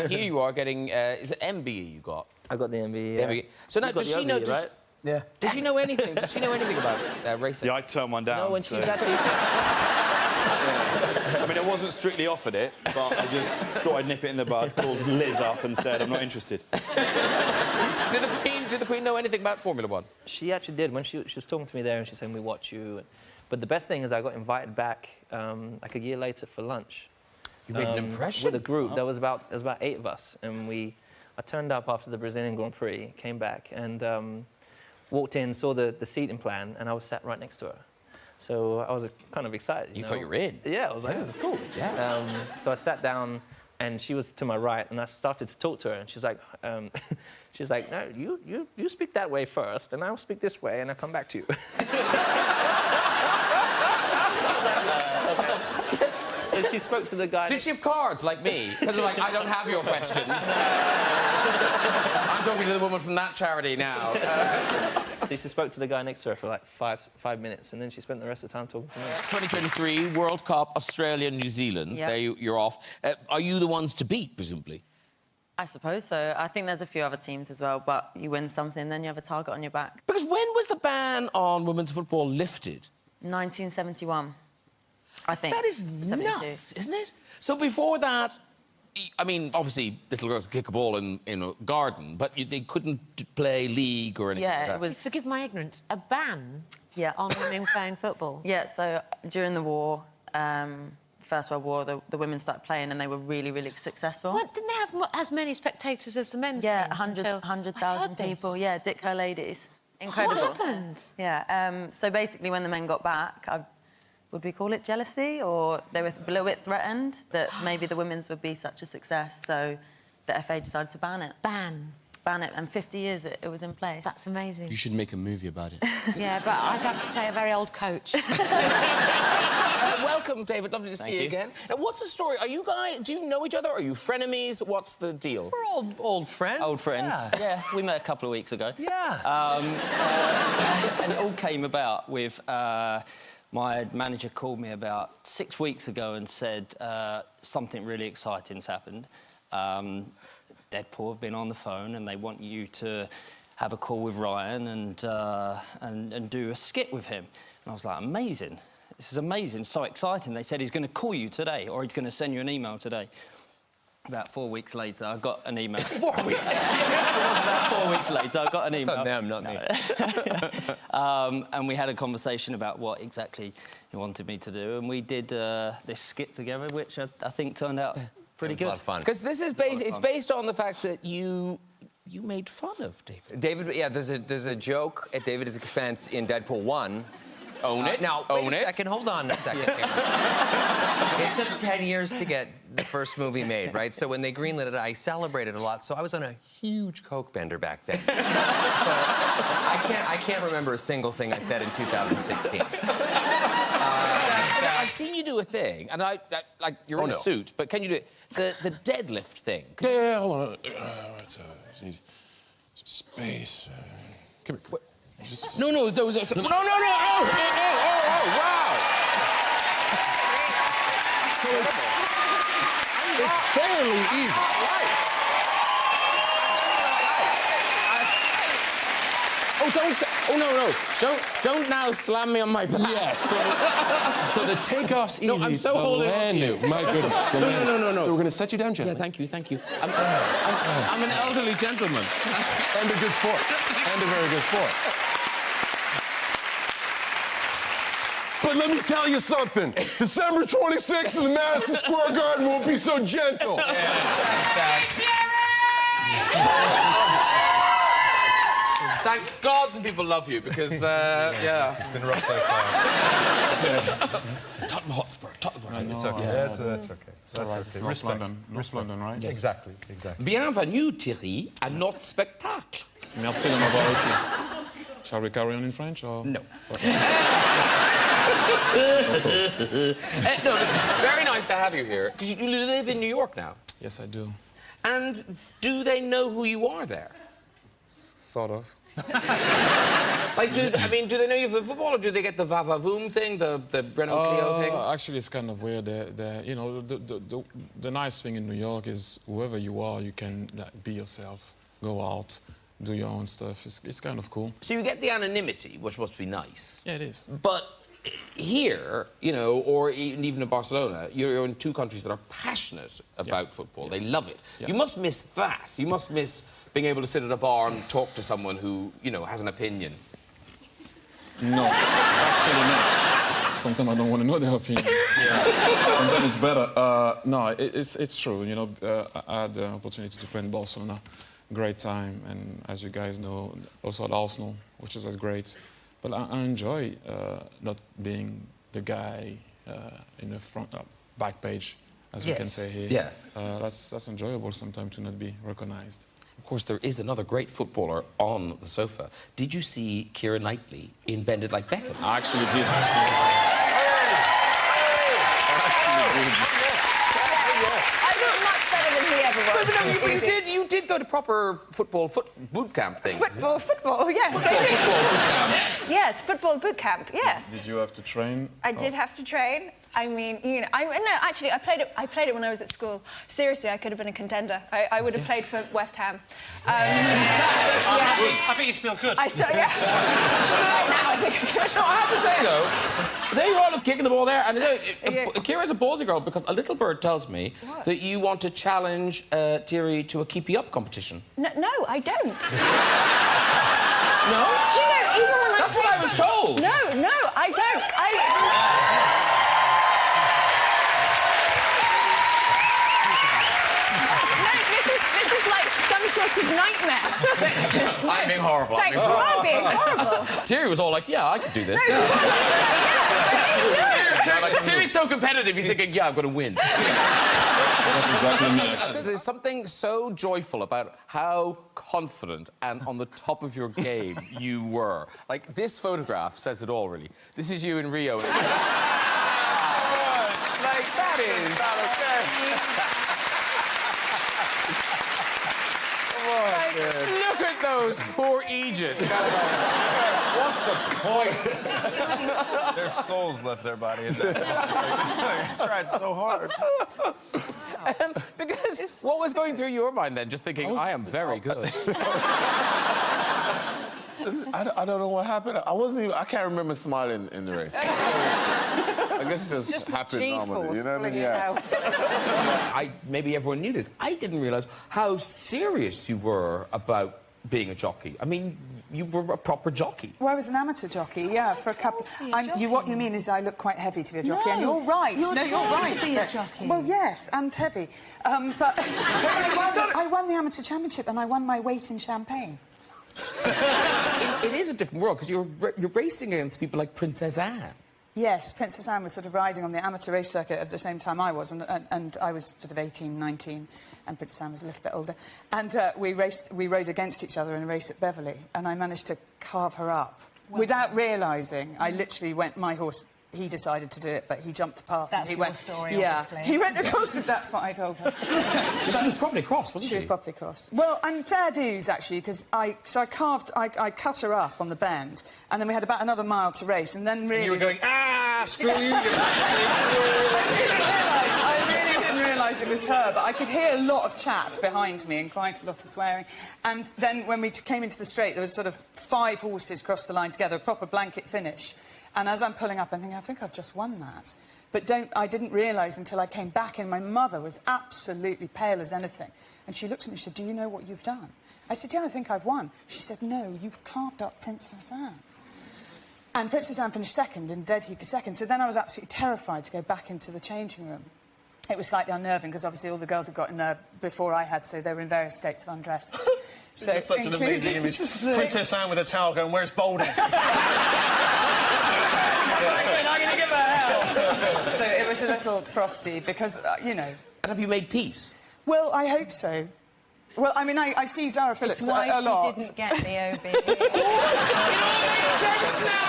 Here you are getting, is it MBE you got? I got the MBE, yeah. MBE. So now, does she know, right? Yeah. Does she know anything? Does she know anything about racing? Yeah, I turned one down. No, when so. she's actually... I mean, I wasn't strictly offered it, but I just thought I'd nip it in the bud, called Liz up and said, I'm not interested. Did the Queen know anything about Formula One? She actually did. When she was talking to me there and she's saying, we watch you. But the best thing is I got invited back like a year later for lunch. You made an impression? With a group. There was about 8 of us. And I turned up after the Brazilian Grand Prix, came back and walked in, saw the seating plan, and I was sat right next to her. So I was kind of excited. You thought you were in? Yeah, I was like, this is cool. Yeah. So I sat down, and she was to my right, and I started to talk to her, and she was like, no, you speak that way first, and I'll speak this way, and I'll come back to you. So she spoke to the guy. Did she have cards like me? Because like, I don't have your questions. I'm talking to the woman from that charity now. She spoke to the guy next to her for like 5 minutes, and then she spent the rest of the time talking to me. 2023 World Cup, Australia, New Zealand. Yep. There you're off. Are you the ones to beat, presumably? I suppose so. I think there's a few other teams as well, but you win something, then you have a target on your back. Because when was the ban on women's football lifted? 1971, I think. That is 72. nuts, isn't it? So before that, I mean, obviously, little girls could kick a ball in a garden, but they couldn't play league or anything like that. It was... Forgive my ignorance, a ban Yeah. on women playing football? Yeah, so during the war, First World War, the women started playing and they were really, really successful. What, didn't they have as many spectators as the men's Yeah, teams? 100,000 people. Yeah, Dick Her ladies. Incredible. What happened? Yeah, so basically when the men got back, would we call it jealousy? Or they were a little bit threatened that maybe the women's would be such a success, so the FA decided to ban it. Ban it, and 50 years it was in place. That's amazing. You should make a movie about it. Yeah, but I'd have to play a very old coach. Welcome, David. Lovely to see you again. Now, what's the story? Are you guys... Do you know each other? Are you frenemies? What's the deal? We're old friends. Old friends. Yeah, we met a couple of weeks ago. Yeah. And it all came about with... my manager called me about 6 weeks ago and said something really exciting's happened. Deadpool have been on the phone and they want you to have a call with Ryan and do a skit with him. And I was like, amazing. This is amazing, so exciting. They said he's going to call you today or he's going to send you an email today. About 4 weeks later, I got an email. 4 weeks? About 4 weeks later, I got an email. It's on them, not me. And we had a conversation about what exactly he wanted me to do, and we did this skit together, which I think turned out pretty good. It was a lot of fun. Because this is based on the fact that you made fun of David. David, yeah, there's a joke at David's expense in Deadpool 1. Own it. Now, wait a second. Hold on a second. It took 10 years to get the first movie made, right? So when they greenlit it, I celebrated a lot. So I was on a huge coke bender back then. So I can't remember a single thing I said in 2016. I've seen you do a thing, and like you're in a suit, but can you do it? The deadlift thing. Yeah, hold on. It's space. Come here. No, wow! It's fairly easy. Don't now slam me on my back. Yes. So the takeoff's easy. No, I'm so the holding on to you. landing, my goodness. The landing. No. So we're going to set you down gently. Yeah, thank you. I'm an elderly gentleman. And a good sport. And a very good sport. But let me tell you something. December 26th in the Madison Square Garden won't be so gentle. Thank God some people love you, because, yeah. It's been rough so far. Tottenham Hotspur. It's okay. That's okay. That's okay. Respect. North London, right? Exactly. Bienvenue, Thierry, à notre spectacle. Merci de m'avoir aussi. Shall we carry on in French, or...? No. No, listen, very nice to have you here, because you live in New York now. Yes, I do. And do they know who you are there? Sort of. Like, do they know you for football, or do they get the va-va-voom thing, the Renault Clio thing? Actually, it's kind of weird. You know, the nice thing in New York is whoever you are, you can like, be yourself, go out, do your own stuff. It's kind of cool. So you get the anonymity, which must be nice. Yeah, it is. But here, you know, or even in Barcelona, you're in two countries that are passionate about football. They love it. You must miss that. You must miss being able to sit at a bar and talk to someone who, you know, has an opinion. No, actually not. Sometimes I don't want to know their opinion. Sometimes it's better. No, it's true. You know, I had the opportunity to play in Barcelona. Great time, and as you guys know, also at Arsenal, which was great. But I enjoy not being the guy in the front, back page, as we can say here. Yeah. That's enjoyable sometimes to not be recognized. Of course, there is another great footballer on the sofa. Did you see Keira Knightley in Bend It Like Beckham? I actually did. I look much better than he ever was. No, you did go to proper football boot camp thing. Football, yes. Football boot camp. Yes, football boot camp, yes. Did you have to train? I did have to train. I mean, you know, actually, I played it when I was at school. Seriously, I could have been a contender. I would have played for West Ham. I think you still could. Right now, I think I could. No, I have to say, though, there you are kicking the ball there. And Keira's a ballsy girl, because a little bird tells me that you want to challenge Thierry to a keepy-up competition. No, I don't. No? Do you know, even when That's what I was told. No, I don't. This is like some sort of nightmare. That's just, I'm being horrible. Thanks for being horrible. Thierry was all like, yeah, I could do this. Thierry's so competitive, he's thinking, yeah, I'm going to win. That's exactly me, actually. There's something so joyful about how confident and on the top of your game you were. Like, this photograph says it all, really. This is you in Rio. Like, that is... Look at those poor Egypts. What's the point? There's souls left their bodies. You tried so hard. Because what was going through your mind then? Just thinking, I am very good. I don't know what happened. I can't remember smiling in the race. I guess it just happened normally. You know what I mean? Maybe everyone knew this. I didn't realise how serious you were about being a jockey. I mean, you were a proper jockey. Well, I was an amateur jockey, yeah, for a couple... what you mean is I look quite heavy to be a jockey, and you're right. You're right. to be a jockey. Well, yes, and heavy. But I won the amateur championship, and I won my weight in champagne. It is a different world, because you're racing against people like Princess Anne. Yes, Princess Anne was sort of riding on the amateur race circuit at the same time I was, and I was sort of 18, 19, and Princess Anne was a little bit older. And we rode against each other in a race at Beverley, and I managed to carve her up. Wow. Without realising, I literally went, my horse, he decided to do it, but he jumped a path. That's and he your went, story, yeah, obviously. he went across, that's what I told her. She was probably cross, wasn't she? She was probably cross. Well, and fair dues, actually, because I cut her up on the bend, and then we had about another mile to race, and then really... You were going, screw you. I really didn't realise it was her, but I could hear a lot of chat behind me and quite a lot of swearing. And then when we came into the straight, there was sort of 5 horses crossed the line together, a proper blanket finish. And as I'm pulling up, I'm thinking, I think I've just won that. But I didn't realise until I came back, and my mother was absolutely pale as anything. And she looked at me and she said, do you know what you've done? I said, yeah, I think I've won. She said, no, you've carved up Princess Anne. And Princess Anne finished second and Dead Heat for second. So then I was absolutely terrified to go back into the changing room. It was slightly unnerving because obviously all the girls had got in there before I had, so they were in various states of undress. So it's such an amazing image. Princess Anne with a towel going, where's Baldy? I'm going to give her hell. So it was a little frosty because, you know... And have you made peace? Well, I hope so. Well, I mean, I see Zara Phillips a lot. Why she didn't get the OB. It all makes sense now!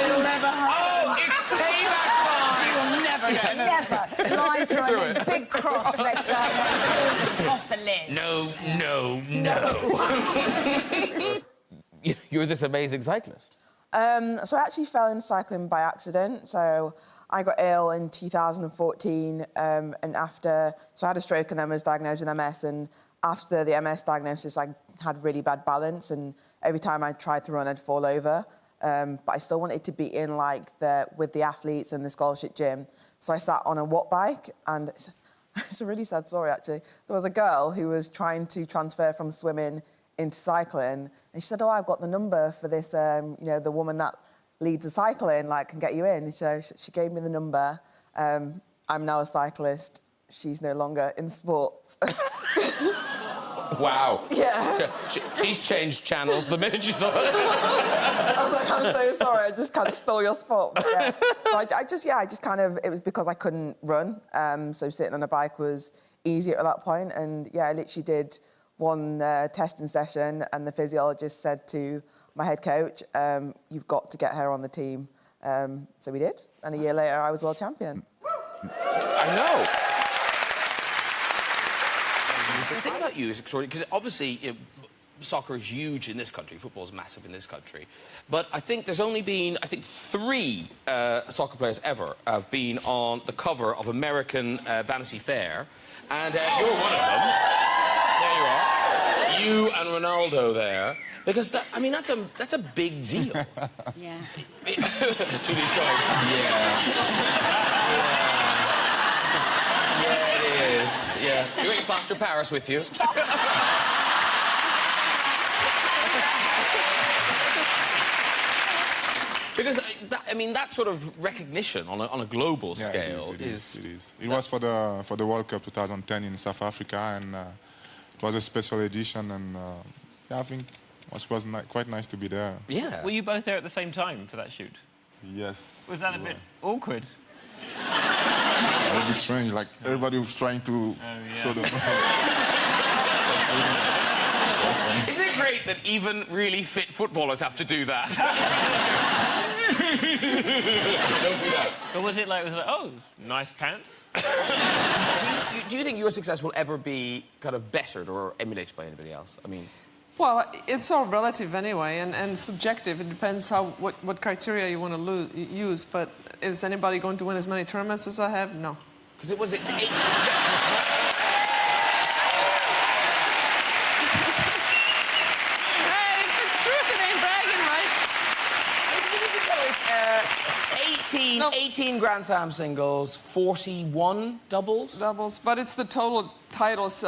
It'll never happen. Oh, it's payback time! She will never get it. Never. Line through a big cross left down off the lid. No. you're this amazing cyclist. So I actually fell into cycling by accident. So I got ill in 2014, and so I had a stroke and then was diagnosed with MS. And after the MS diagnosis, I had really bad balance, and every time I tried to run, I'd fall over. But I still wanted to be in with the athletes and the scholarship gym. So I sat on a watt bike, and it's a really sad story actually. There was a girl who was trying to transfer from swimming into cycling, and she said, "Oh, I've got the number for this, the woman that leads the cycling, can get you in." So she gave me the number. I'm now a cyclist. She's no longer in sport. Wow. Yeah. She's changed channels the minute she saw it. I was like, I'm so sorry, I just kind of stole your spot. But yeah. So I just kind of, it was because I couldn't run. So sitting on a bike was easier at that point. And yeah, I literally did one testing session, and the physiologist said to my head coach, "You've got to get her on the team." So we did. And a year later, I was world champion. I know. The thing about you is extraordinary, because obviously soccer is huge in this country, football is massive in this country, but I think there's only been, 3 soccer players ever have been on the cover of American Vanity Fair, and you're one of them. There you are. You and Ronaldo there, because that's a big deal. Yeah. Julie's going, Yeah, it is. Yeah. You got your plaster Paris with you. Because that sort of recognition on a global scale it is. It was for the World Cup 2010 in South Africa, and it was a special edition, and I think it was quite nice to be there. Yeah. Were you both there at the same time for that shoot? Yes. Was that a bit awkward? It would be strange, everybody was trying to show them. Isn't it great that even really fit footballers have to do that? Don't do that. Or was it like, oh, nice pants? Do you think your success will ever be kind of bettered or emulated by anybody else? I mean... Well, it's all relative anyway, and subjective. It depends what criteria you want to use. But is anybody going to win as many tournaments as I have? No. Because it's 8... Hey, if it's truth, it ain't bragging, right? 18 Grand Slam singles, 41 doubles? Doubles, but it's the total titles.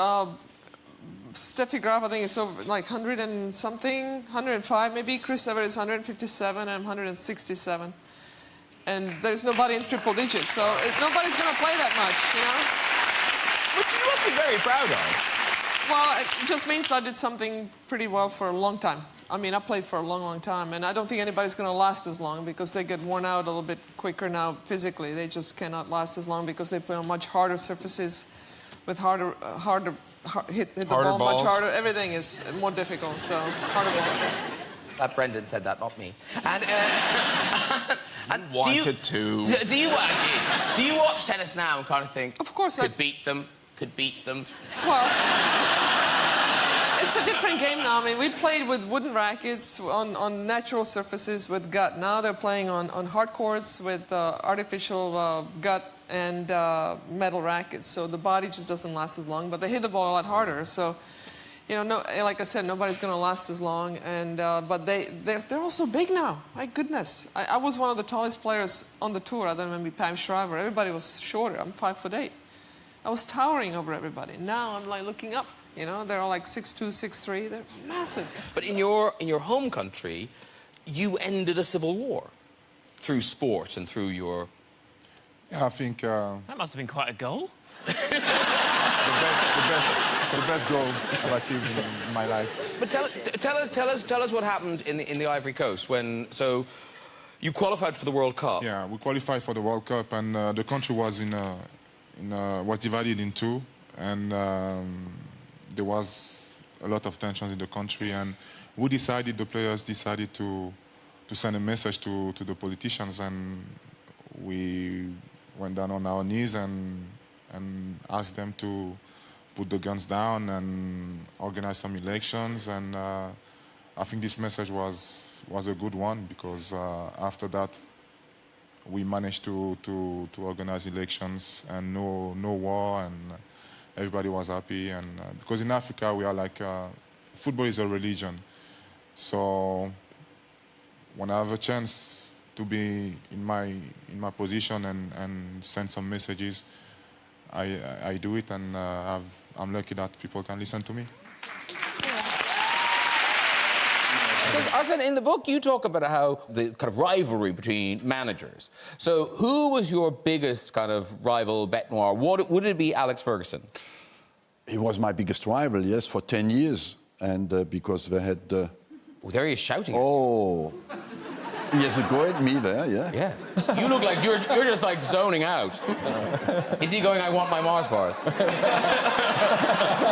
Steffi Graf, I think, is over 100 and something, 105 maybe. Chris Evert is 157, and I'm 167. And there's nobody in triple digits, so nobody's going to play that much, Which you must be very proud of. Well, it just means I did something pretty well for a long time. I mean, I played for a long, long time, and I don't think anybody's going to last as long because they get worn out a little bit quicker now physically. They just cannot last as long because they play on much harder surfaces with hit the ball much harder. Everything is more difficult, so harder balls. Brendan said that, not me. And, Wanted to. Do you watch tennis now and kind of think, of course, could beat them? Well, it's a different game now. I mean, we played with wooden rackets on natural surfaces with gut. Now they're playing on hard courts with artificial gut and metal rackets, so the body just doesn't last as long, but they hit the ball a lot harder. So, like I said, nobody's going to last as long. And but they're also big now. My goodness, I was one of the tallest players on the tour, other than maybe Pam Shriver. Everybody was shorter. I'm 5'8". I was towering over everybody. Now I'm looking up. They're all 6'2", 6'3". They're massive. But in your home country, you ended a civil war through sport and through your... Yeah, I think... That must have been quite a goal. the best goal I've achieved in my life. But tell us what happened in the Ivory Coast when... So you qualified for the World Cup. Yeah, we qualified for the World Cup, and the country was was divided in two, and there was a lot of tensions in the country, and the players decided to send a message to the politicians, and we went down on our knees and asked them to put the guns down and organize some elections, and I think this message was a good one because after that, we managed to organize elections and no war, and everybody was happy. And because in Africa we are like football is a religion, so when I have a chance to be in my position and send some messages, I do it, and I'm lucky that people can listen to me. Because Arsene, in the book, you talk about how the kind of rivalry between managers. So who was your biggest kind of rival, bête noire? Would it be Alex Ferguson? He was my biggest rival, yes, for 10 years. And because they had... Oh, there he is shouting. Oh. He has a go at me there, yeah. Yeah. You look like you're just like zoning out. Is he going, I want my Mars bars?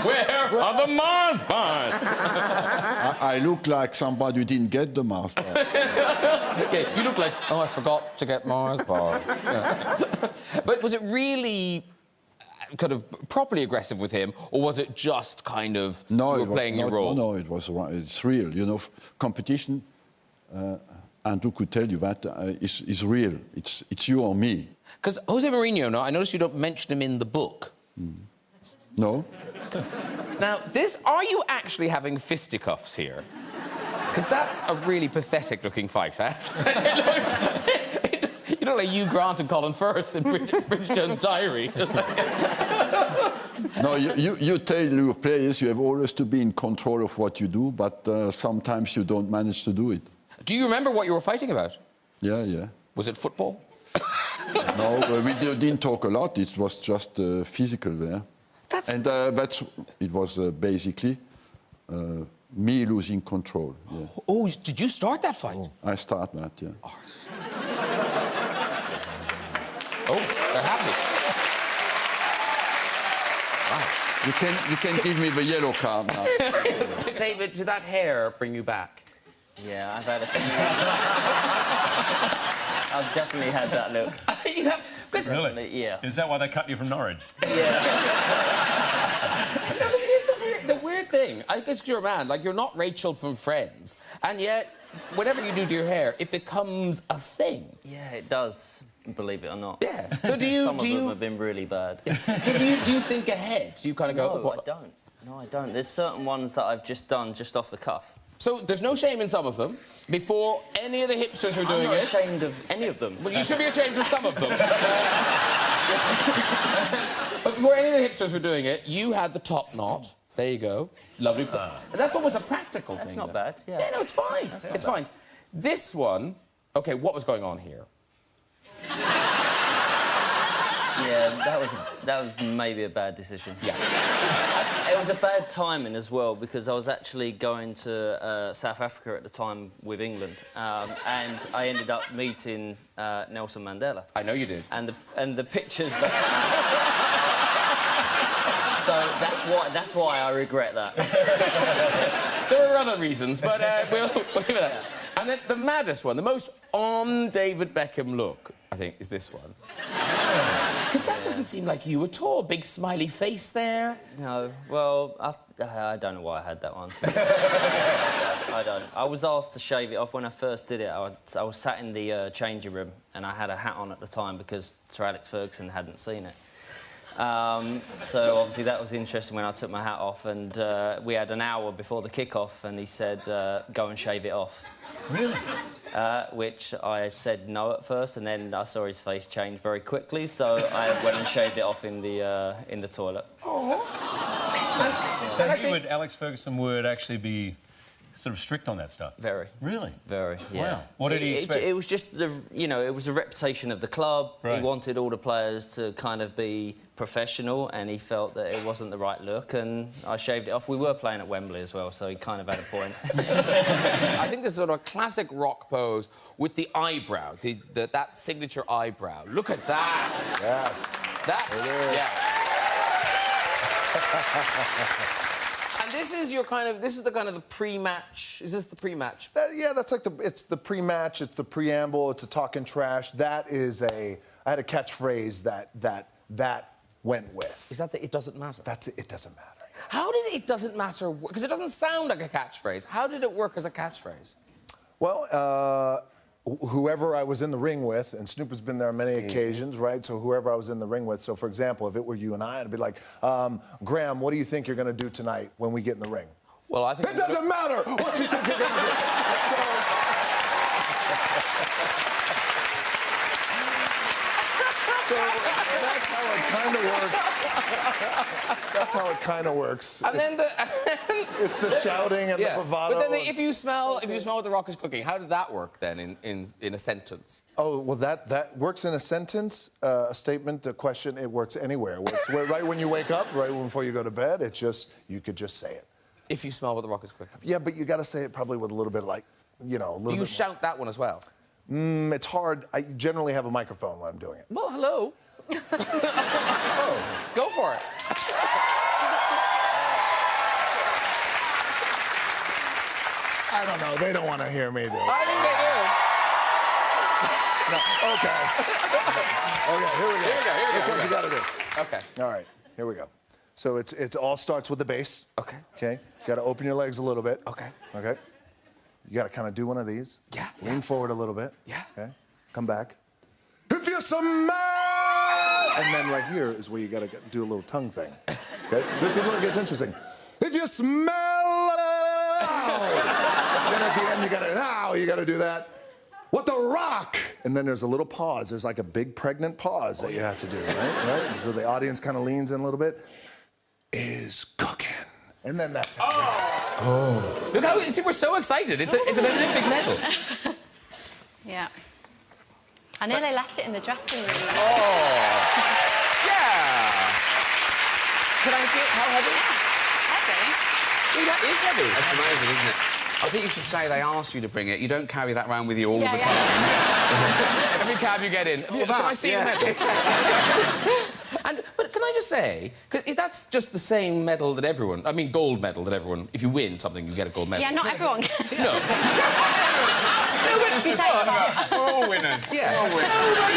Where are the Mars bars? I look like somebody who didn't get the Mars bars. Yeah, you look like, oh, I forgot to get Mars bars. Yeah. But was it really kind of properly aggressive with him, or was it just kind of you were playing your role? No, it's real. You know, competition, and who could tell you that is real. It's you or me. Because Jose Mourinho, I noticed you don't mention him in the book. Mm. No. Now, are you actually having fisticuffs here? Because that's a really pathetic-looking fight, eh? You look like Hugh Grant and Colin Firth in Bridget Jones' Diary. No, you tell your players you have always to be in control of what you do, but sometimes you don't manage to do it. Do you remember what you were fighting about? Yeah. Was it football? No, we didn't talk a lot. It was just physical there. It was basically me losing control. Yeah. Oh, did you start that fight? I started that, yeah. Arse. Oh, they're happy. Wow. You can give me the yellow card now. David, did that hair bring you back? Yeah, I've had a few. I've definitely had that look. You have? Really? Yeah. Is that why they cut you from Norwich? Here's the weird thing. I guess you're a man. Like, you're not Rachel from Friends. And yet, whatever you do to your hair, it becomes a thing. Yeah, it does, believe it or not. Yeah. So do you... Some of them have been really bad. So do you think ahead? Do you kind of go... No, I don't. No, I don't. There's certain ones that I've just done just off the cuff. So there's no shame in some of them. Before any of the hipsters were doing it... I'm not ashamed of any of them. Well, you should be ashamed of some of them. But before any of the hipsters were doing it, you had the top knot. There you go. Lovely. That's almost a practical thing. That's not bad, yeah. Yeah, no, it's fine. It's fine. This one... OK, what was going on here? Yeah, that was maybe a bad decision. Yeah. It was a bad timing as well, because I was actually going to South Africa at the time with England, and I ended up meeting Nelson Mandela. I know you did. And the pictures that... So that's why I regret that. There are other reasons, but we'll leave it there. And then the maddest one, the most on David Beckham look, I think, is this one. Because that doesn't seem like you at all. Big smiley face there. No, well, I don't know why I had that one. I don't. I was asked to shave it off when I first did it. I was sat in the changing room and I had a hat on at the time because Sir Alex Ferguson hadn't seen it. So obviously that was interesting when I took my hat off, and we had an hour before the kick-off, and he said, go and shave it off. Really? Which I said no at first, and then I saw his face change very quickly, so I went and shaved it off in the toilet. Oh. So Alex Ferguson would actually be sort of strict on that stuff? Very. Really? Very, yeah. Wow. What did he expect? It was just it was the reputation of the club. Right. He wanted all the players to kind of be professional, and he felt that it wasn't the right look, and I shaved it off. We were playing at Wembley as well, so he kind of had a point. I think this is sort of a classic rock pose with the eyebrow, that signature eyebrow. Look at that. Yes. That's... And this is your kind of... This is the kind of the pre-match... Is this the pre-match? Yeah, that's like it's the pre-match, it's the preamble, it's a talking trash. That is I had a catchphrase that went with. Is that the it doesn't matter? That's it doesn't matter. How did it doesn't matter, because it doesn't sound like a catchphrase. How did it work as a catchphrase? Well, whoever I was in the ring with, and Snoop has been there on many occasions, right? So whoever I was in the ring with. So, for example, if it were you and I, I'd be like, Graham, what do you think you're going to do tonight when we get in the ring? Well, I think... It doesn't matter what you think you're going to do. So that's how it kind of works. That's how it kind of works. And then it's the shouting and the bravado. But then if you smell what the Rock is cooking, how did that work then in a sentence? Oh, well, that works in a sentence, a statement, a question. It works anywhere. It works right when you wake up, right before you go to bed. It just, you could just say it. If you smell what the Rock is cooking. Yeah, but you got to say it probably with a little bit like, you know, a little bit. Do you shout that one as well? It's hard. I generally have a microphone when I'm doing it. Well, hello. Oh, go for it. I don't know. They don't want to hear me do it. I think they do. No. Okay. Okay, here we go. Here we go. Here's what you got to do. Okay. All right, here we go. So it all starts with the bass. Okay. Okay. You got to open your legs a little bit. Okay. Okay. You got to kind of do one of these. Yeah. Lean forward a little bit. Yeah. Okay. Come back. If you're some man. And then right here is where you got to do a little tongue thing. Okay. This is where it gets interesting. If you smell. Then at the end you got to do that. What the Rock? And then there's a little pause. There's like a big pregnant pause that you have to do, right? So the audience kind of leans in a little bit. Is cooking. And then that's it. Oh. Look how, see, we're so excited. It's an Olympic medal. Yeah. I know they left it in the dressing room. Oh. Yeah. Can I get, how heavy? Yeah, heavy. Yeah, that is heavy. That's amazing, isn't it? I think you should say they asked you to bring it. You don't carry that around with you all the time. Every cab you get in. Can I see the medal? But can I just say, because that's just the same medal that everyone, I mean, gold medal that everyone, if you win something, you get a gold medal. Yeah, not everyone gets No. We're all winners. Yeah. We're all winners.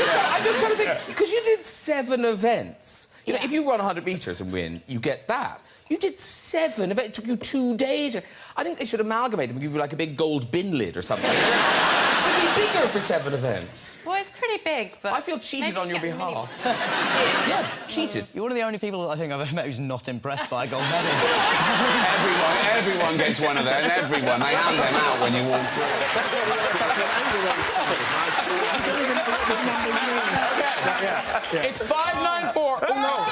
No, I just got to think, because you did 7 events. You know, if you run 100 metres and win, you get that. You did 7 events. It took you 2 days. I think they should amalgamate them and give you like a big gold bin lid or something. It should be bigger for 7 events. Well, it's pretty big, but... I feel cheated on your behalf. Yeah, cheated. You're one of the only people I think I've ever met who's not impressed by a gold medal. Everyone gets one of them. Everyone. They hand them out when you walk through. Okay. It's 594. Oh, no.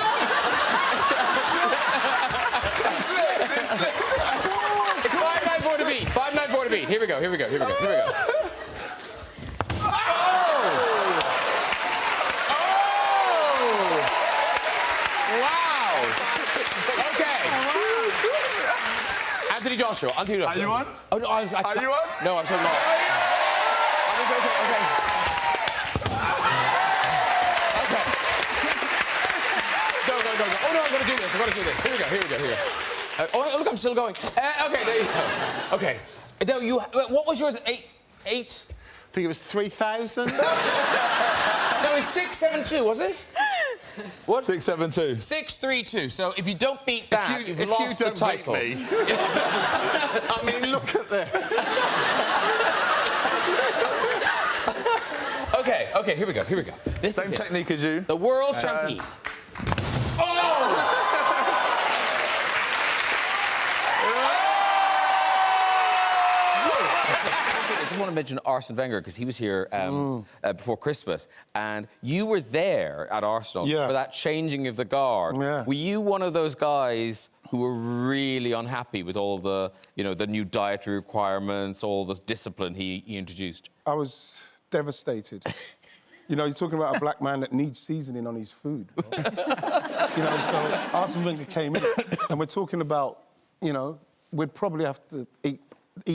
It's 594 to beat. 594 to beat. Here we go. Wow. Okay. Anthony Joshua. Are you on? Oh, no, are you on? No, I'm so not. I'm just okay. Go. Oh, no, I've got to do this. Here we go. Oh, look, I'm still going. Okay, there you go. Okay. Now, what was yours? 8? I think it was 3,000. No, it's 672, was it? What? 672. 632. So if you don't beat that, you've lost the title. Beat me, I mean, look at this. Okay, here we go. This Same is technique as you. The world champion. Oh! I just want to mention Arsene Wenger because he was here before Christmas, and you were there at Arsenal for that changing of the guard. Yeah. Were you one of those guys who were really unhappy with all the, the new dietary requirements, all the discipline he introduced? I was devastated. You're talking about a black man that needs seasoning on his food. So Arsene Wenger came in, and we're talking about, we'd probably have to eat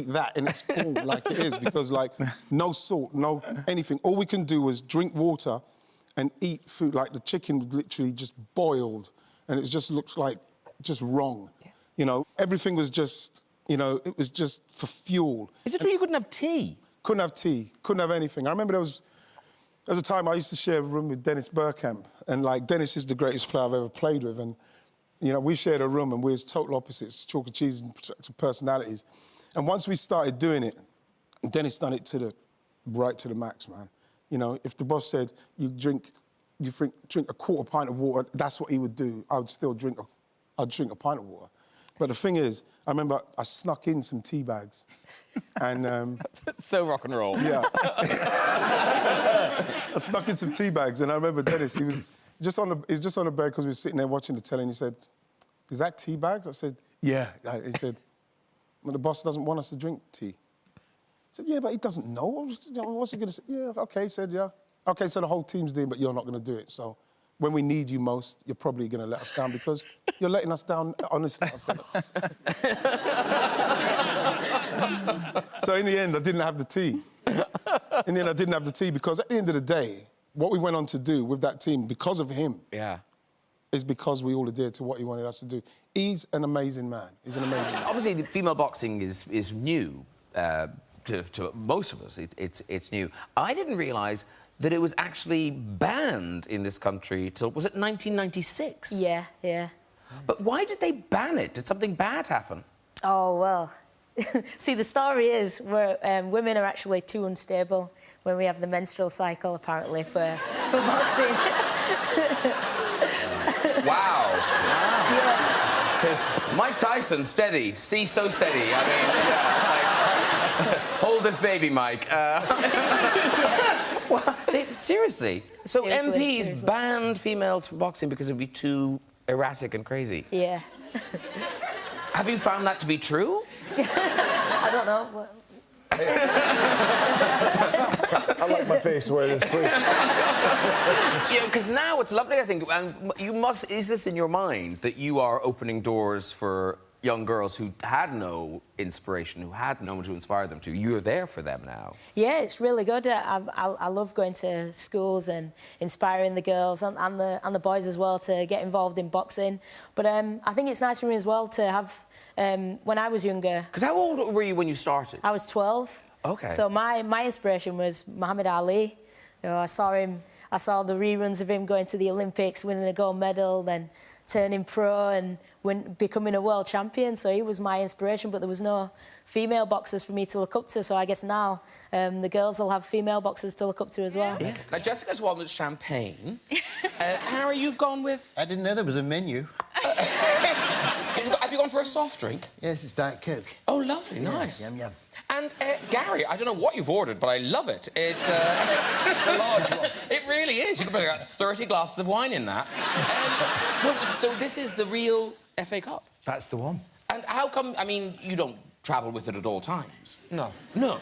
that in its full like it is, because, no salt, no anything. All we can do was drink water and eat food. Like, the chicken was literally just boiled, and it just looks like just wrong. Everything was just, it was just for fuel. Is it true you couldn't have tea? Couldn't have tea, couldn't have anything. I remember there was a time I used to share a room with Dennis Bergkamp, and, Dennis is the greatest player I've ever played with, and You know, we shared a room and we was total opposites, chalk and cheese and personalities. And once we started doing it, Dennis done it to the max, man. You know, if the boss said you drink a quarter pint of water, that's what he would do. I'd drink a pint of water. But the thing is, I remember I snuck in some tea bags, and so rock and roll. Yeah. I snuck in some tea bags, and I remember Dennis. He was just on the bed because we were sitting there watching the telly, and he said, "Is that tea bags?" I said, "Yeah." He said, "Well, the boss doesn't want us to drink tea." I said, "Yeah, but he doesn't know. What's he going to say?" "Yeah, OK," he said, "yeah. OK, so the whole team's doing, but you're not going to do it. So when we need you most, you're probably going to let us down because you're letting us down, honestly." So in the end, I didn't have the tea. In the end, I didn't have the tea because at the end of the day, what we went on to do with that team, because of him, is because we all adhered to what he wanted us to do. He's an amazing man. He's an amazing man. Obviously, the female boxing is new to most of us. It's new. I didn't realise that it was actually banned in this country till, was it 1996? Yeah. But why did they ban it? Did something bad happen? Oh, well, see, the story is women are actually too unstable when we have the menstrual cycle, apparently, for boxing. Wow. Because Mike Tyson, steady. See, so steady. I mean, hold this baby, Mike. Seriously. So MPs banned females from boxing because it would be too erratic and crazy. Yeah. Have you found that to be true? I don't know. I like my face where it is, please. You know, because now it's lovely, I think, and you must... Is this in your mind, that you are opening doors for young girls who had no inspiration, who had no one to inspire them to? You're there for them now. Yeah, it's really good. I love going to schools and inspiring the girls and the boys as well to get involved in boxing. But I think it's nice for me as well to have... when I was younger... Because how old were you when you started? I was 12. OK. So my inspiration was Muhammad Ali. You know, I saw the reruns of him going to the Olympics, winning a gold medal, then turning pro and becoming a world champion. So he was my inspiration, but there was no female boxers for me to look up to. So I guess now the girls will have female boxers to look up to as well. Yeah. Now, Jessica's one with champagne. Harry, you've gone with... I didn't know there was a menu. Have you gone for a soft drink? Yes, it's Diet Coke. Oh, lovely, nice. Yum, yum. And, Gary, I don't know what you've ordered, but I love it. It's a large one. It really is. You could put about 30 glasses of wine in that. So this is the real FA Cup? That's the one. And how come... I mean, you don't travel with it at all times? No. No.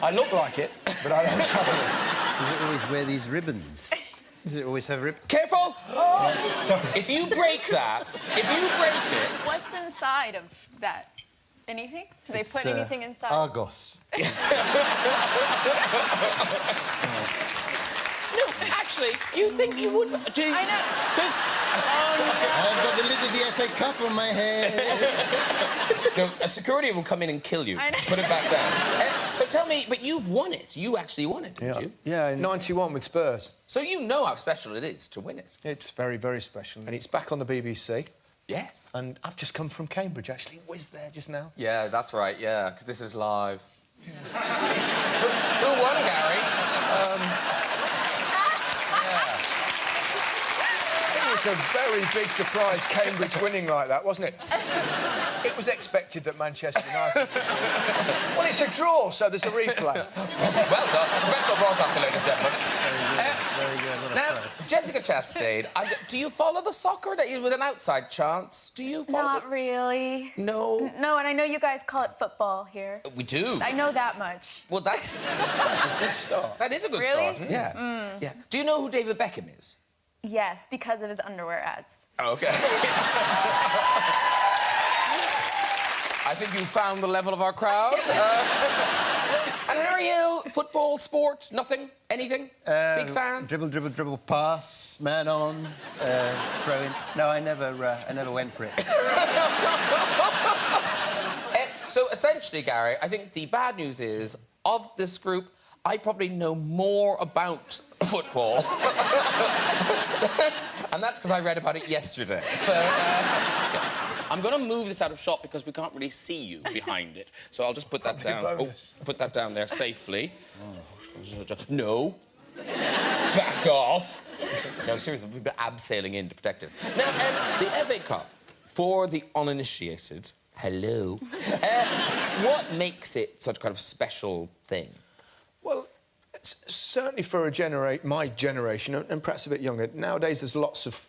I look like it, but I don't travel with it. Does it always wear these ribbons? Does it always have ribbons? Careful! Oh. If you break that, What's inside of that? Anything? Do they put anything inside? Argos. No, actually, you think you would... Do you... I know. Because... I've got the lid of the FA Cup on my head. No, a security will come in and kill you. I know. Put it back down. So tell me, but you've won it. You actually won it, didn't you? Yeah, 91 with Spurs. So you know how special it is to win it. It's very, very special. And it's back on the BBC. Yes. And I've just come from Cambridge, actually. Whizzed there just now. Yeah, that's right, yeah, because this is live. Who won, Gary? It was a very big surprise, Cambridge winning like that, wasn't it? It was expected that Manchester United... Well, it's a draw, so there's a replay. Well done. Professional broadcaster, ladies and gentlemen. Very good. Now, Jessica Chastain, do you follow the soccer? It was an outside chance. Do you follow Not really. No? No, and I know you guys call it football here. We do. I know that much. Well, that's a good start. That is a good Really? start. Yeah. Yeah. Do you know who David Beckham is? Yes, because of his underwear ads. OK. I think you found the level of our crowd. And Harry Hill, football, sport, nothing? Anything? Big fan? Dribble, pass, man on, throw in. No, I never went for it. So, essentially, Gary, I think the bad news is, of this group, I probably know more about football And that's because I read about it yesterday. So, yeah. I'm going to move this out of shot because we can't really see you behind it. So I'll just put that down. Oh, put that down there safely. No. Back off. No, seriously, we've been abseiling in to protect it. Now, the FA Cup, for the uninitiated, hello, what makes it such a kind of special thing? Well, it's certainly for my generation, and perhaps a bit younger. Nowadays, there's lots of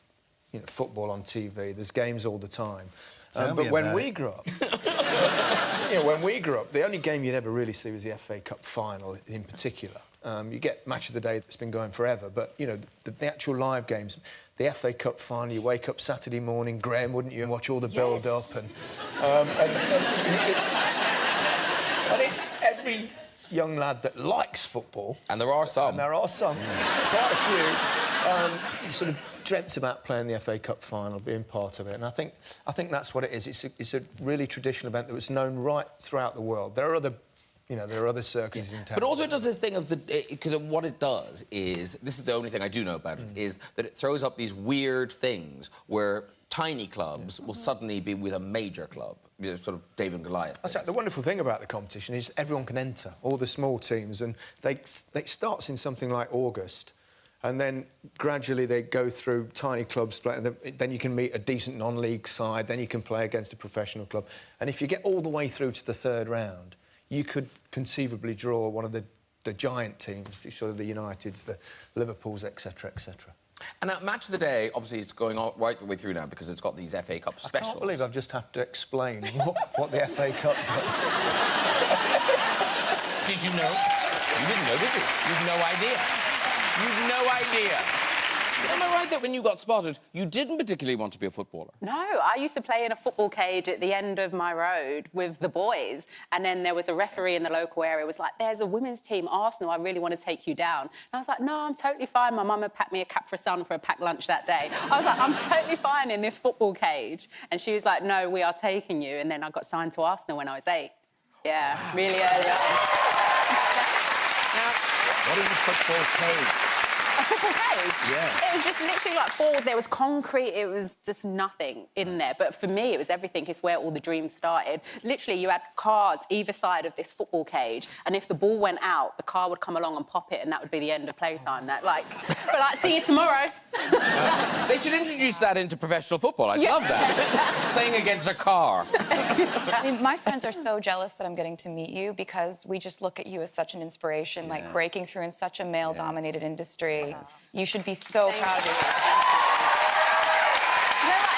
football on TV. There's games all the time. But when we grew up, when we grew up, the only game you'd ever really see was the FA Cup final, in particular. You get Match of the Day that's been going forever, but the actual live games, the FA Cup final, you wake up Saturday morning, Graham, wouldn't you, and watch all the build-up, and it's every young lad that likes football. And there are some. And there are some. Quite a few. Sort of dreamt about playing the FA Cup final, being part of it. And I think that's what it is. It's a really traditional event that was known right throughout the world. There are other... there are other circuses in town. But also it does this thing of because what it does is, this is the only thing I do know about it, is that it throws up these weird things where tiny clubs will suddenly be with a major club, sort of David and Goliath. That's right. The wonderful thing about the competition is everyone can enter, all the small teams, and it starts in something like August, and then gradually they go through tiny clubs, and then you can meet a decent non-league side, then you can play against a professional club. And if you get all the way through to the third round, you could conceivably draw one of the giant teams, sort of the Uniteds, the Liverpools, etc., etc. And at Match of the Day, obviously, it's going on right the way through now because it's got these FA Cup specials. I can't believe I've just had to explain what the FA Cup does. Did you know? You didn't know, did you? You've no idea. You've no idea. Am I right that when you got spotted, you didn't particularly want to be a footballer? No, I used to play in a football cage at the end of my road with the boys, and then there was a referee in the local area who was like, there's a women's team, Arsenal, I really want to take you down. And I was like, no, I'm totally fine. My mum had packed me a Capri Sun for a packed lunch that day. I was like, I'm totally fine in this football cage. And she was like, no, we are taking you. And then I got signed to Arsenal when I was 8. Yeah, really early on. Now, what is a football cage? A football cage? Yeah. It was just literally like balls. There was concrete. It was just nothing in there. But for me, it was everything. It's where all the dreams started. Literally, you had cars either side of this football cage, and if the ball went out, the car would come along and pop it, and that would be the end of playtime. See you tomorrow. They should introduce that into professional football. I'd love that. Playing against a car. I mean, my friends are so jealous that I'm getting to meet you because we just look at you as such an inspiration, like breaking through in such a male-dominated industry. You should be so proud of yourself.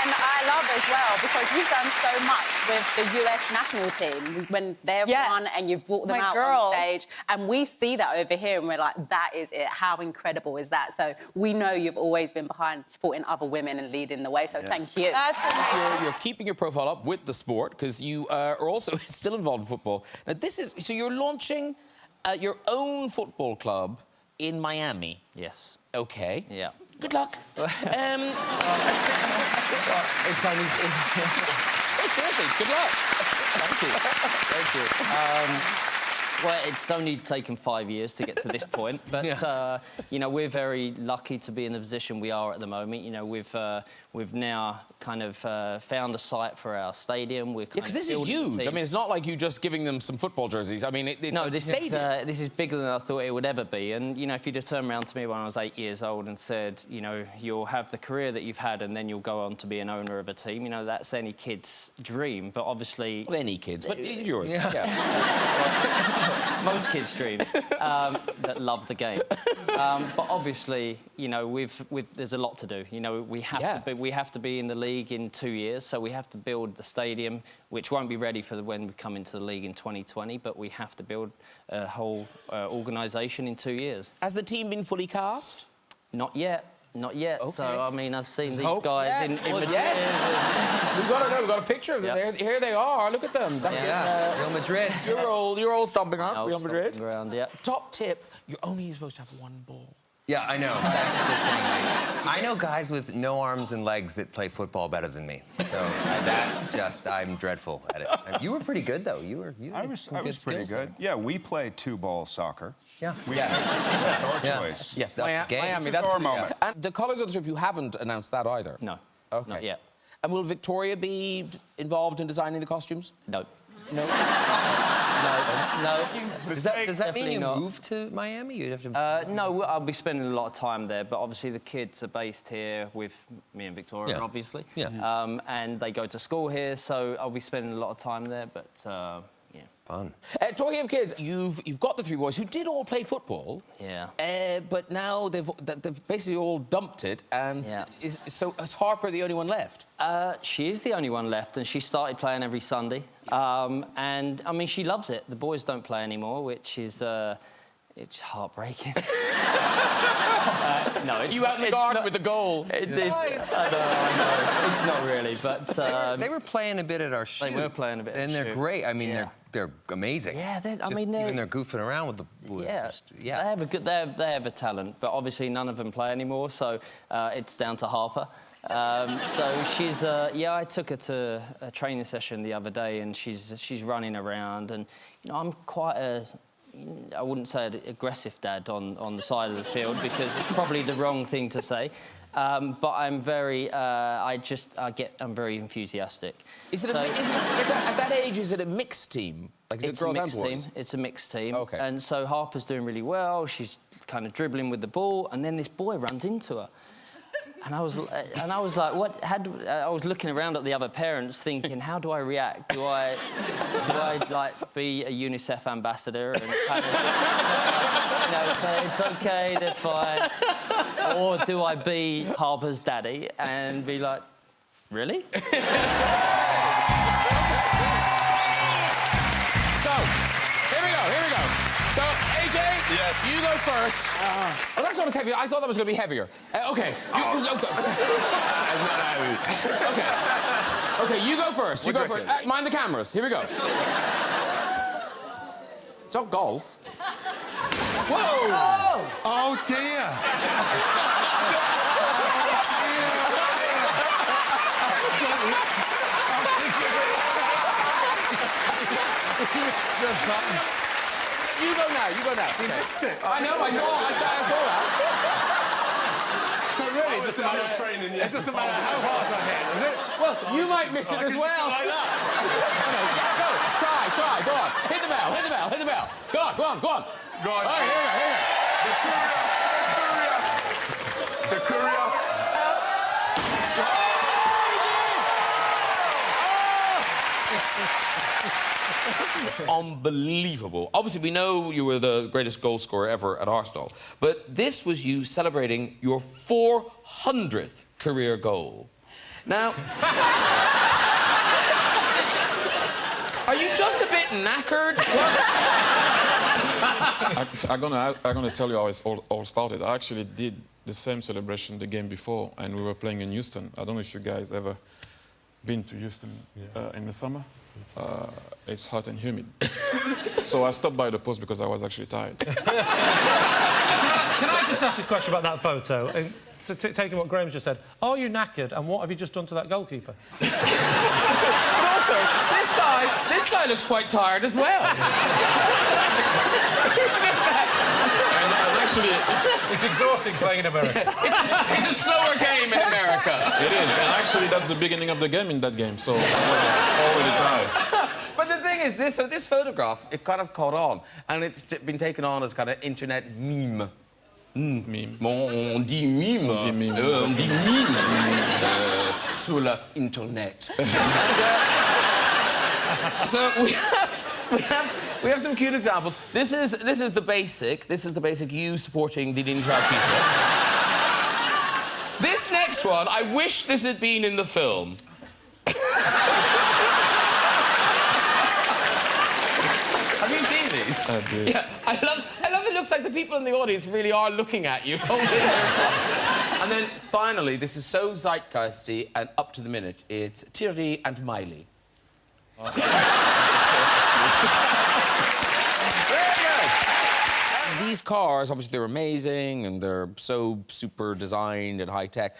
And I love as well, because you've done so much with the US national team when they've won and you've brought them out on stage. And we see that over here and we're like, that is it. How incredible is that? So we know you've always been behind supporting other women and leading the way. So thank you. That's amazing. You're keeping your profile up with the sport because you are also still involved in football. Now, so you're launching your own football club in Miami. Yes. OK. Yeah. Good luck. It's only... seriously, good luck. Thank you. Thank you. Well, it's only taken 5 years to get to this point, but we're very lucky to be in the position we are at the moment. We've now kind of found a site for our stadium. Because this is huge. I mean, it's not like you just giving them some football jerseys. I mean, this is bigger than I thought it would ever be. And if you'd have turned around to me when I was 8 years old and said, you'll have the career that you've had and then you'll go on to be an owner of a team, that's any kid's dream. But obviously, not any kids, but yours. Most kids' dream that love the game. But obviously, there's a lot to do. We have to be in the league in 2 years, so we have to build the stadium, which won't be ready for when we come into the league in 2020. But we have to build a whole organisation in 2 years. Has the team been fully cast? Not yet. Not yet. Okay. So, I mean, I've seen these guys in Madrid. We've got a picture of them there. Here they are. Look at them. That's Real Madrid. Your old stomping ground. Real Madrid. Ground, yeah. Top tip, you're only supposed to have one ball. Yeah, I know. That's the thing. I know guys with no arms and legs that play football better than me. So that's just, I'm dreadful at it. You were pretty good, though. I was pretty good. Yeah, we played two-ball soccer. Yeah. That's our choice. Yes, Miami, Miami, that's our moment. And the colours of the trip, you haven't announced that either? No. Okay. Not yet. And will Victoria be involved in designing the costumes? No. No. No. Does that mean you move to Miami? You'd have to. No, I'll be spending a lot of time there, but obviously the kids are based here with me and Victoria, obviously. Yeah. And they go to school here, so I'll be spending a lot of time there, but yeah. Fun. Talking of kids, you've got the three boys who did all play football. Yeah. But now they've basically all dumped it, and so is Harper the only one left? She is the only one left, and she started playing every Sunday. And I mean, she loves it. The boys don't play anymore, which is it's heartbreaking. No, it's you out in the garden with the goal. I know. It's not really, but they were playing a bit at our shoot. They were playing a bit, and they're great. I mean, they're amazing. Yeah, they're goofing around with the. They have a good. They have a talent, but obviously none of them play anymore. So it's down to Harper. So she's. I took her to a training session the other day, and she's running around, and I'm quite a. I wouldn't say an aggressive dad on the side of the field because it's probably the wrong thing to say. But I'm very, I'm very enthusiastic. Is it at that age, is it a mixed team? Like, It's a mixed team. It's a mixed team. Okay. And so Harper's doing really well. She's kind of dribbling with the ball, and then this boy runs into her. And I was like, what? I was looking around at the other parents, thinking, how do I react? Do I like be a UNICEF ambassador and kind of, say it's okay, they're fine, or do I be Harper's daddy and be like, really? Here we go. So, AJ, you go first. Oh, that's not as heavy. I thought that was going to be heavier. Okay. Okay, you go first. You go first. Mind the cameras. Here we go. It's not golf. Whoa! Oh, dear. You go now. You missed it. I know, I saw that. So really, it doesn't matter training. It doesn't matter how hard I hit, is it? Well, you might miss it as well. Like that. Go, try, go on. Hit the bell. Go on. Oh, here we go. The courier. This is unbelievable. Obviously, we know you were the greatest goal scorer ever at Arsenal, but this was you celebrating your 400th career goal. Now, are you just a bit knackered? I'm gonna tell you how it all started. I actually did the same celebration the game before, and we were playing in Houston. I don't know if you guys ever been to Houston in the summer. It's hot and humid. So I stopped by the post because I was actually tired. Can I just ask a question about that photo? So taking what Graham's just said, are you knackered and what have you just done to that goalkeeper? But also, this guy looks quite tired as well. Actually, it's exhausting playing in America. It's a slower game in America. It is, and actually that's the beginning of the game in that game, so I was already tired. But the thing is, this photograph, it kind of caught on, and it's been taken on as kind of internet meme. Meme. On dit meme. On dit meme. Sur l'internet. So we have some cute examples. This is the basic. This is the basic you supporting the Linjao Pisa. This next one, I wish this had been in the film. Have you seen these? I did. Yeah, I love it. Looks like the people in the audience really are looking at you. And then finally, this is so zeitgeisty and up to the minute. It's Thierry and Miley. Very good. These cars, obviously, they're amazing and they're so super designed and high-tech.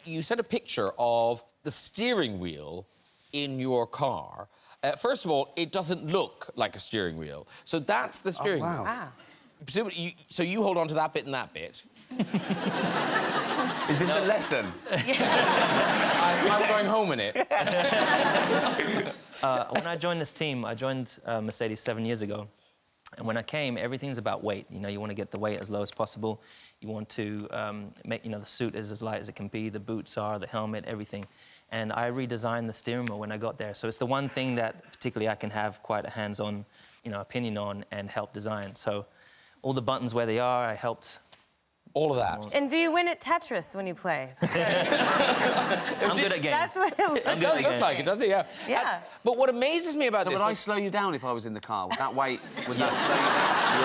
You sent a picture of the steering wheel in your car. First of all, it doesn't look like a steering wheel. So that's the steering wheel. Wow. So you hold on to that bit and that bit. Is this a lesson? I'm going home in it. When I joined this team, I joined Mercedes 7 years ago. And when I came, everything's about weight. You know, you want to get the weight as low as possible. You want to make, you know, the suit is as light as it can be, the boots are, the helmet, everything. And I redesigned the steering wheel when I got there. So it's the one thing that particularly I can have quite a hands-on, you know, opinion on and help design. So all the buttons where they are, I helped. All of that. And do you win at Tetris when you play? I'm good at games. That's what it does look like it, doesn't it? Yeah. Yeah. But what amazes me about so this... would I slow you down if I was in the car? Would that weight, would that slow you down?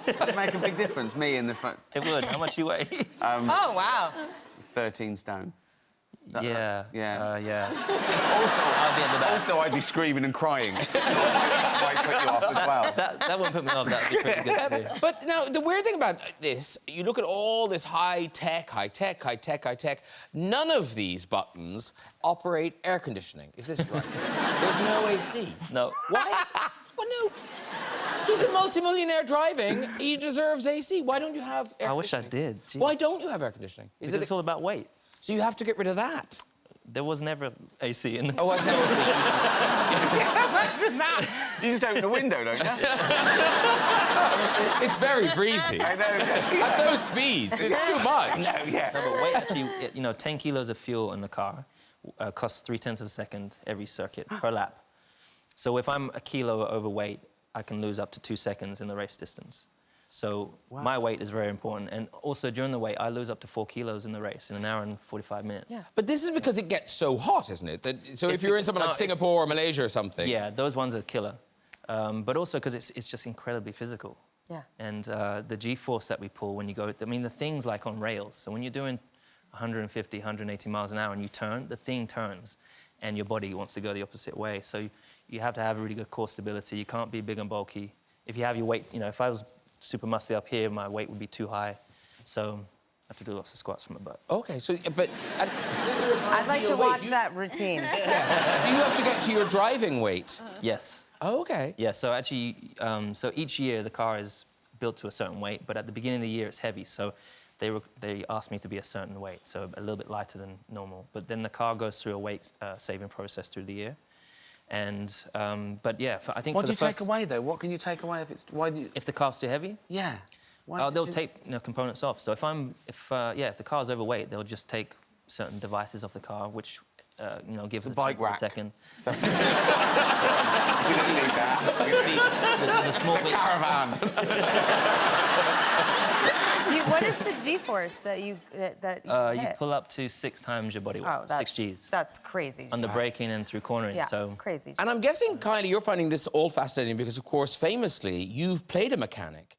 Yes. Would it make a big difference, me in the front? It would. How much you weigh? Oh, wow. 13 stone. Yeah. Also, I'd be screaming and crying. Might put you off as well. That won't put me off. That'd be pretty good too. But now, the weird thing about this, you look at all this high-tech. None of these buttons operate air conditioning. Is this right? There's no AC. No. Why is... Well, no. He's a multi-millionaire driving. He deserves AC. Why don't you have air I wish I conditioning? did. Jeez. Why don't you have air conditioning? Because it's all about weight. So you have to get rid of that. There was never AC in the... Oh, I've never seen Imagine that. You just open the window, don't you? It's very breezy. I know. At those speeds, it's too much. No, yeah. No, but weight actually, you know, 10 kilos of fuel in the car costs 0.3 of a second every circuit per lap. So if I'm a kilo overweight, I can lose up to 2 seconds in the race distance. So my weight is very important. And also during the weight, I lose up to 4 kilos in the race in an hour and 45 minutes. Yeah. But this is because it gets so hot, isn't it? So if you're in somewhere like Singapore or Malaysia or something... Yeah, those ones are killer. But also because it's just incredibly physical. Yeah. And the G-force that we pull when you go... I mean, the thing's like on rails. So when you're doing 150, 180 miles an hour and you turn, the thing turns and your body wants to go the opposite way. So you have to have a really good core stability. You can't be big and bulky. If you have your weight... You know, if I was super muscly up here, my weight would be too high. So I have to do lots of squats from my butt. OK, so... But... I'd like to watch that routine. Yeah. Do you have to get to your driving weight? Yes. Oh, OK. Yeah, so actually, so each year the car is built to a certain weight, but at the beginning of the year it's heavy, so they asked me to be a certain weight, so a little bit lighter than normal. But then the car goes through a weight-saving process through the year. And, but yeah, I think what for the do you take away, though? What can you take away if it's... Why do you... If the car's too heavy? Yeah. They'll take components off. So if the car's overweight, they'll just take certain devices off the car, which give us a bike rack. A second. We don't need that. There's a small bit. Caravan. What is the G-force that you hit? You pull up to 6 times your body weight. Oh, 6 Gs. That's crazy. Under braking and through cornering. Yeah, so crazy. And I'm guessing, Kylie, you're finding this all fascinating because, of course, famously, you've played a mechanic.